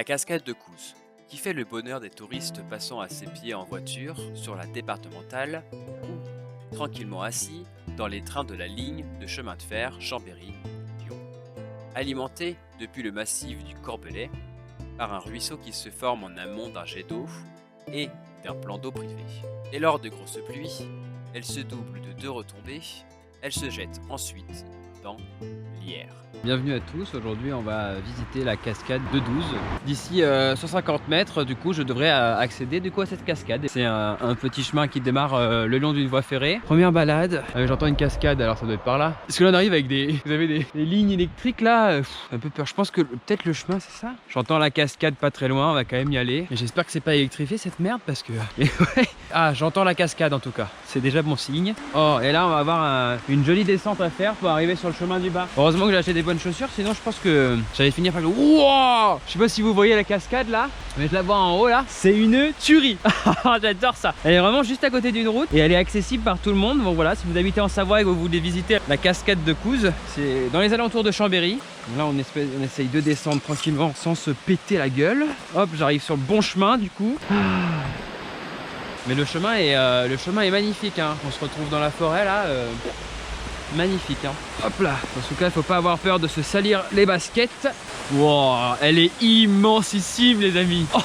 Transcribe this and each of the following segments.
La cascade de Couze, qui fait le bonheur des touristes passant à ses pieds en voiture sur la départementale ou tranquillement assis dans les trains de la ligne de chemin de fer Chambéry-Lyon. Alimentée depuis le massif du Corbelay par un ruisseau qui se forme en amont d'un jet d'eau et d'un plan d'eau privé. Et lors de grosses pluies, elle se double de 2 retombées, elle se jette ensuite dans l'Yerre. Bienvenue à tous, aujourd'hui on va visiter la cascade de 12. D'ici 150 mètres, du coup je devrais accéder à cette cascade. C'est un petit chemin qui démarre le long d'une voie ferrée. Première balade, j'entends une cascade, alors ça doit être par là. Parce que là on arrive avec vous avez des lignes électriques là, un peu peur. Je pense que peut-être le chemin c'est ça. J'entends la cascade pas très loin, on va quand même y aller. Mais j'espère que c'est pas électrifié cette merde parce que... ouais. Ah, j'entends la cascade en tout cas, c'est déjà bon signe. Oh, et là on va avoir une jolie descente à faire pour arriver sur le chemin du bas. Heureusement que j'ai acheté des bonnes chaussures, sinon je pense que j'allais finir par le... Wow, je sais pas si vous voyez la cascade là, mais je la vois en haut là, c'est une tuerie. J'adore ça. Elle est vraiment juste à côté d'une route et elle est accessible par tout le monde. Donc voilà, si vous habitez en Savoie et que vous voulez visiter la cascade de Couze, c'est dans les alentours de Chambéry. Donc là on essaye de descendre tranquillement sans se péter la gueule. Hop, j'arrive sur le bon chemin du coup. Mais le chemin est magnifique hein. On se retrouve dans la forêt là, magnifique hein. Hop là. En tout cas il faut pas avoir peur de se salir les baskets. Wow, elle est immensissime les amis. Oh,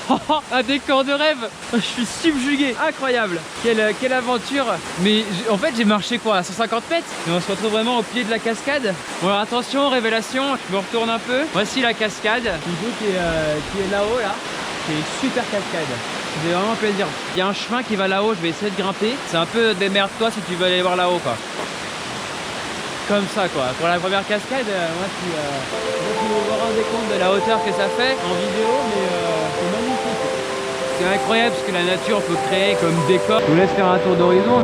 un décor de rêve. Je suis subjugué, incroyable. Quelle aventure. Mais en fait j'ai marché quoi à 150 mètres et on se retrouve vraiment au pied de la cascade. Bon alors attention, révélation, je me retourne un peu. Voici la cascade du coup qui est là-haut là. C'est une super cascade. J'ai vraiment plaisir. Il y a un chemin qui va là-haut, je vais essayer de grimper. C'est un peu démerde-toi si tu veux aller voir là-haut quoi. Comme ça quoi. Pour la première cascade, moi si vous vous rendez compte de la hauteur que ça fait en vidéo, mais c'est magnifique. C'est incroyable ce que la nature peut créer comme décor. Je vous laisse faire un tour d'horizon.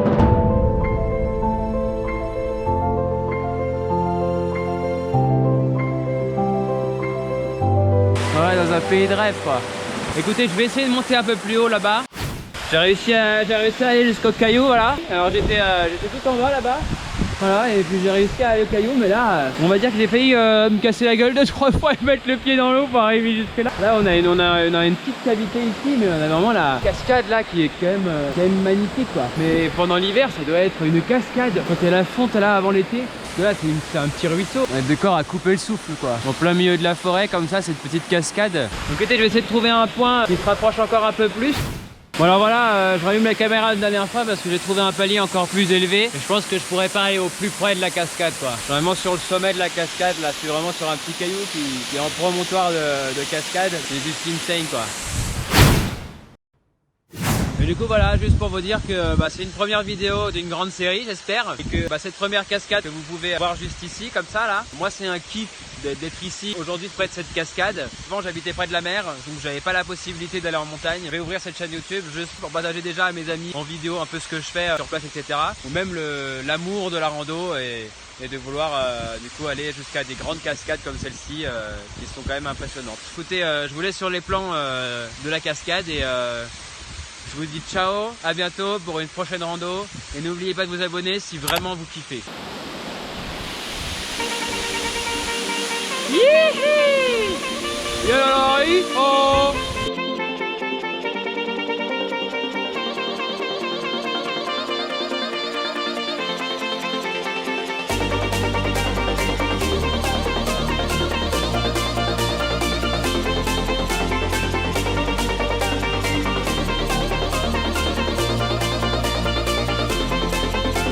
Ouais, dans un pays de rêve quoi. Écoutez, je vais essayer de monter un peu plus haut là-bas. J'ai réussi à aller jusqu'au caillou, voilà. Alors j'étais tout en bas là-bas. Voilà, et puis j'ai réussi à aller au caillou, mais là, on va dire que j'ai failli me casser la gueule 2-3 fois et mettre le pied dans l'eau pour arriver jusque là. Là, on a une petite cavité ici, mais on a vraiment la cascade là qui est quand même magnifique quoi. Mais pendant l'hiver, ça doit être une cascade. Quand elle a la fonte là avant l'été. Là c'est un petit ruisseau. Le décor a coupé le souffle quoi. En plein milieu de la forêt comme ça, cette petite cascade. Donc écoutez, je vais essayer de trouver un point qui se rapproche encore un peu plus. Bon alors voilà, je rallume la caméra une dernière fois parce que j'ai trouvé un palier encore plus élevé. Et je pense que je pourrais pas aller au plus près de la cascade quoi. Je suis vraiment sur le sommet de la cascade là, je suis vraiment sur un petit caillou qui est en promontoire de cascade. C'est juste insane quoi. Et du coup voilà, juste pour vous dire que c'est une première vidéo d'une grande série j'espère. Et que cette première cascade que vous pouvez voir juste ici comme ça là, moi c'est un kiff d'être ici aujourd'hui près de cette cascade. Avant j'habitais près de la mer, donc j'avais pas la possibilité d'aller en montagne. Je vais ouvrir cette chaîne YouTube juste pour partager déjà à mes amis en vidéo un peu ce que je fais sur place etc. Ou même l'amour de la rando et de vouloir du coup aller jusqu'à des grandes cascades comme celle-ci qui sont quand même impressionnantes. Écoutez, je vous laisse sur les plans de la cascade et je vous dis ciao, à bientôt pour une prochaine rando et n'oubliez pas de vous abonner si vraiment vous kiffez. Yihi! Yay! Oh!